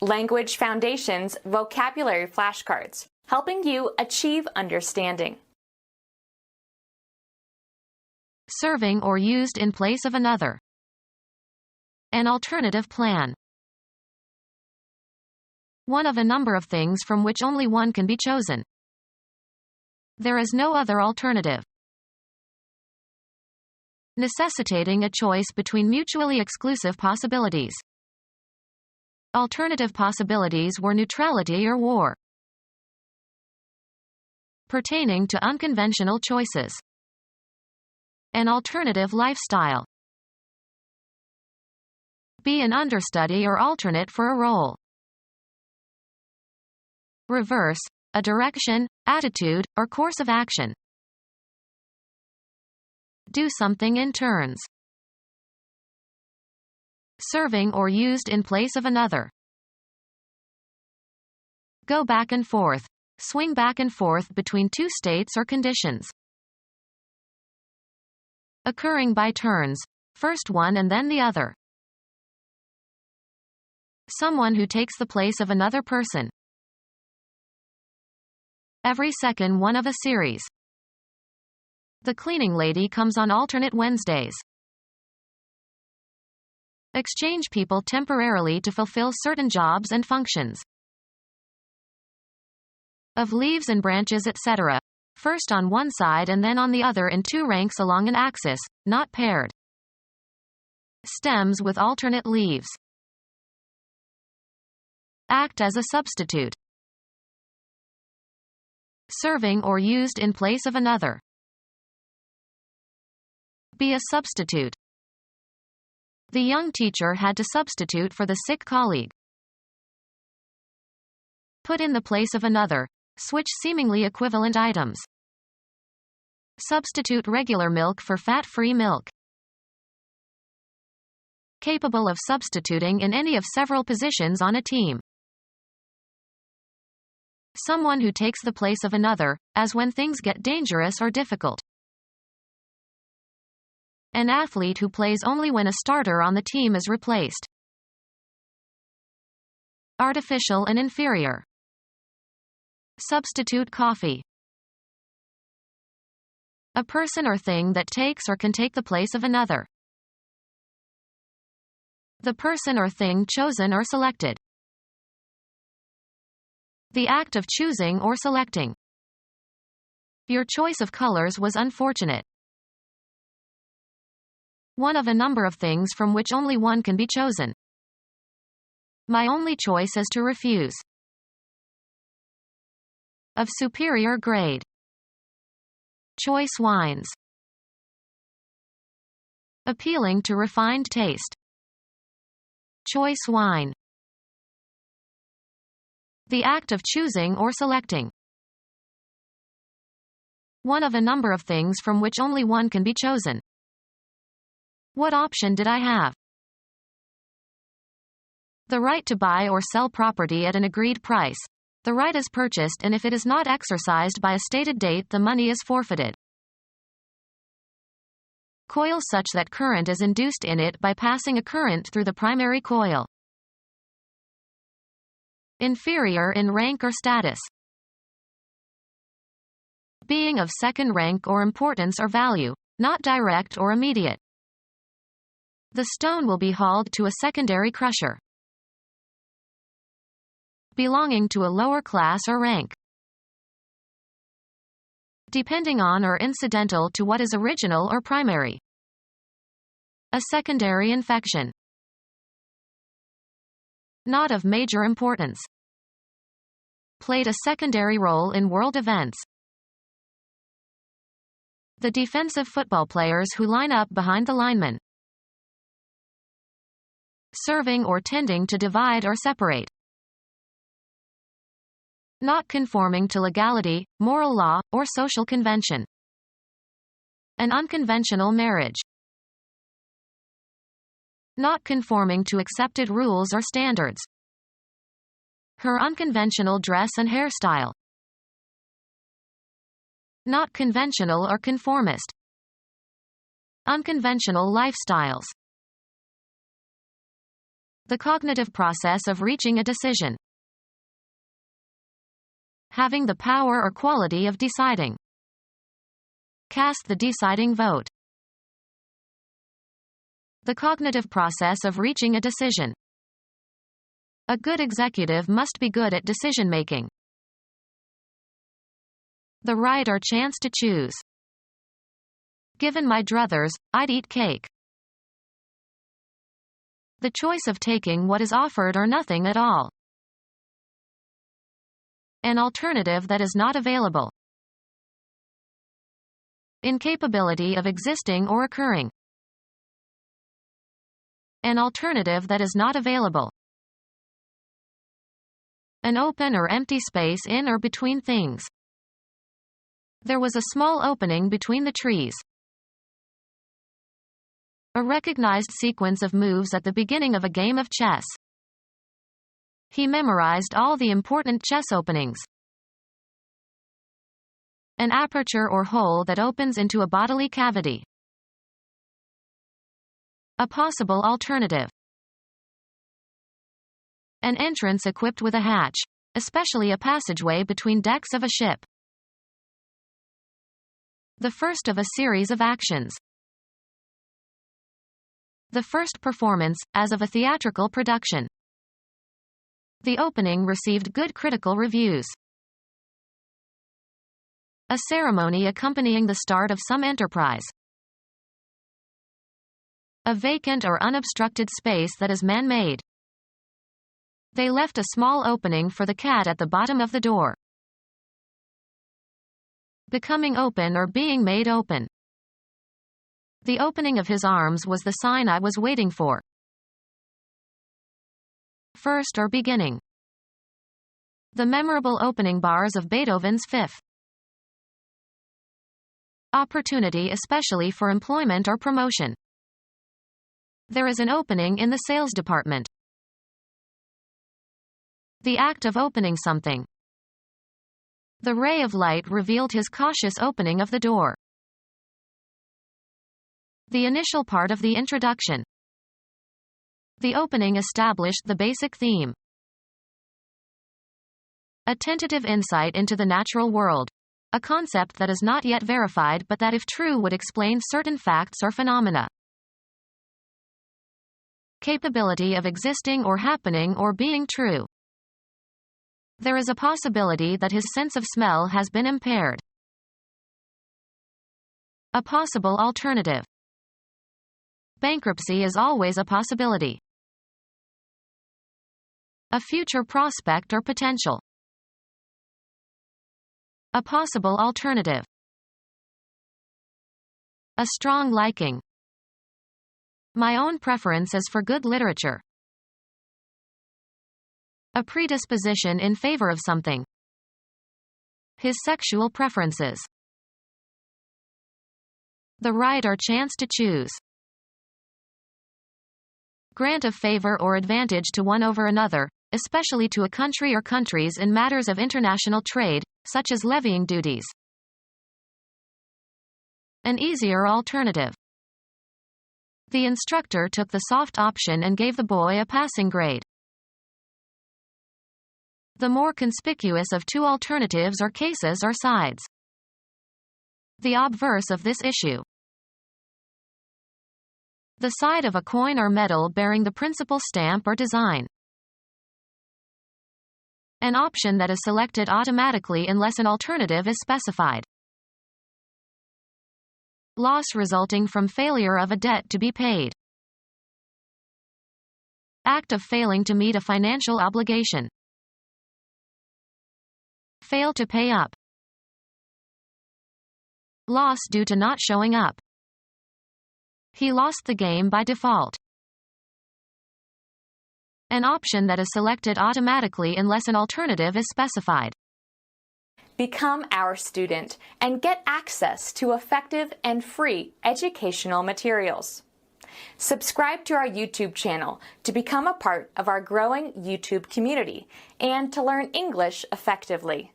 Language Foundations Vocabulary Flashcards, helping you achieve understanding. Serving or used in place of another. An alternative plan. One of a number of things from which only one can be chosen. There is no other alternative. Necessitating a choice between mutually exclusive possibilities. Alternative possibilities were neutrality or war. Pertaining to unconventional choices. An alternative lifestyle. Be an understudy or alternate for a role. Reverse, a direction, attitude, or course of action. Do something in turns. Serving or used in place of another. Go back and forth. Swing back and forth between two states or conditions. Occurring by turns, first one and then the other. Someone who takes the place of another person. Every second one of a series. The cleaning lady comes on alternate Wednesdays. Exchange people temporarily to fulfill certain jobs and functions. Of leaves and branches, etc. First on one side and then on the other in two ranks along an axis, not paired. Stems with alternate leaves. Act as a substitute. Serving or used in place of another. Be a substitute. The young teacher had to substitute for the sick colleague. Put in the place of another. Switch seemingly equivalent items. Substitute regular milk for fat-free milk. Capable of substituting in any of several positions on a team. Someone who takes the place of another, as when things get dangerous or difficult. An athlete who plays only when a starter on the team is replaced. Artificial and inferior. Substitute coffee. A person or thing that takes or can take the place of another. The person or thing chosen or selected. The act of choosing or selecting. Your choice of colors was unfortunate. One of a number of things from which only one can be chosen. My only choice is to refuse. Of superior grade. Choice wines. Appealing to refined taste. Choice wine. The act of choosing or selecting. One of a number of things from which only one can be chosen. What option did I have? The right to buy or sell property at an agreed price. The right is purchased, and if it is not exercised by a stated date, the money is forfeited. Coil such that current is induced in it by passing a current through the primary coil. Inferior in rank or status. Being of second rank or importance or value, not direct or immediate. The stone will be hauled to a secondary crusher. Belonging to a lower class or rank. Depending on or incidental to what is original or primary. A secondary infection. Not of major importance. Played a secondary role in world events. The defensive football players who line up behind the linemen. Serving or tending to divide or separate. Not conforming to legality, moral law, or social convention. An unconventional marriage. Not conforming to accepted rules or standards. Her unconventional dress and hairstyle. Not conventional or conformist. Unconventional lifestyles. The cognitive process of reaching a decision. Having the power or quality of deciding. Cast the deciding vote. The cognitive process of reaching a decision. A good executive must be good at decision-making. The right or chance to choose. Given my druthers, I'd eat cake. The choice of taking what is offered or nothing at all. An alternative that is not available. Incapability of existing or occurring. An alternative that is not available. An open or empty space in or between things. There was a small opening between the trees. A recognized sequence of moves at the beginning of a game of chess. He memorized all the important chess openings. An aperture or hole that opens into a bodily cavity. A possible alternative. An entrance equipped with a hatch, especially a passageway between decks of a ship. The first of a series of actions. The first performance, as of a theatrical production. The opening received good critical reviews. A ceremony accompanying the start of some enterprise. A vacant or unobstructed space that is man-made. They left a small opening for the cat at the bottom of the door. Becoming open or being made open. The opening of his arms was the sign I was waiting for. First or beginning. The memorable opening bars of Beethoven's Fifth. Opportunity especially for employment or promotion. There is an opening in the sales department. The act of opening something. The ray of light revealed his cautious opening of the door. The initial part of the introduction. The opening established the basic theme. A tentative insight into the natural world. A concept that is not yet verified but that if true would explain certain facts or phenomena. Capability of existing or happening or being true. There is a possibility that his sense of smell has been impaired. A possible alternative. Bankruptcy is always a possibility. A future prospect or potential. A possible alternative. A strong liking. My own preference is for good literature. A predisposition in favor of something. His sexual preferences. The right or chance to choose. Grant of favor or advantage to one over another, especially to a country or countries in matters of international trade, such as levying duties. An easier alternative. The instructor took the soft option and gave the boy a passing grade. The more conspicuous of two alternatives or cases or sides. The obverse of this issue. The side of a coin or medal bearing the principal stamp or design. An option that is selected automatically unless an alternative is specified. Loss resulting from failure of a debt to be paid. Act of failing to meet a financial obligation. Fail to pay up. Loss due to not showing up. He lost the game by default. An option that is selected automatically unless an alternative is specified. Become our student and get access to effective and free educational materials. Subscribe to our YouTube channel to become a part of our growing YouTube community and to learn English effectively.